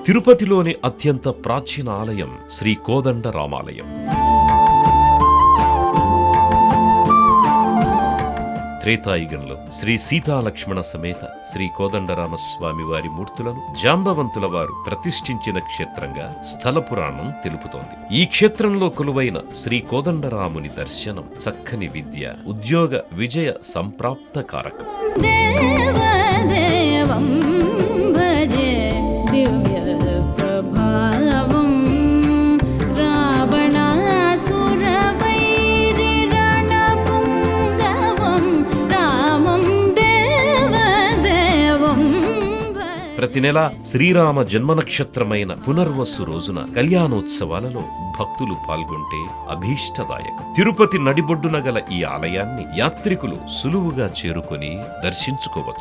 తిరుపతిలోని అత్యంత ప్రాచీన ఆలయం శ్రీ కోదండ రామాలయం. త్రేతాయుగంలో శ్రీ సీతాలక్ష్మణ సమేత శ్రీ కోదండరామస్వామి వారి మూర్తులను జాంబవంతుల వారు ప్రతిష్ఠించిన క్షేత్రంగా స్థల పురాణం తెలుపుతోంది. ఈ క్షేత్రంలో కొలువైన శ్రీ కోదండరాముని దర్శనం చక్కని విద్య, ఉద్యోగ, విజయ సంప్రాప్త కారకం. ప్రతి నెల శ్రీరామ జన్మ నక్షత్రమైన పునర్వసు రోజున కళ్యాణోత్సవాలలో భక్తులు పాల్గొంటే అభీష్టదాయకం. తిరుపతి నడిబొడ్డున గల ఈ ఆలయాన్ని యాత్రికులు సులువుగా చేరుకొని దర్శించుకోవచ్చు.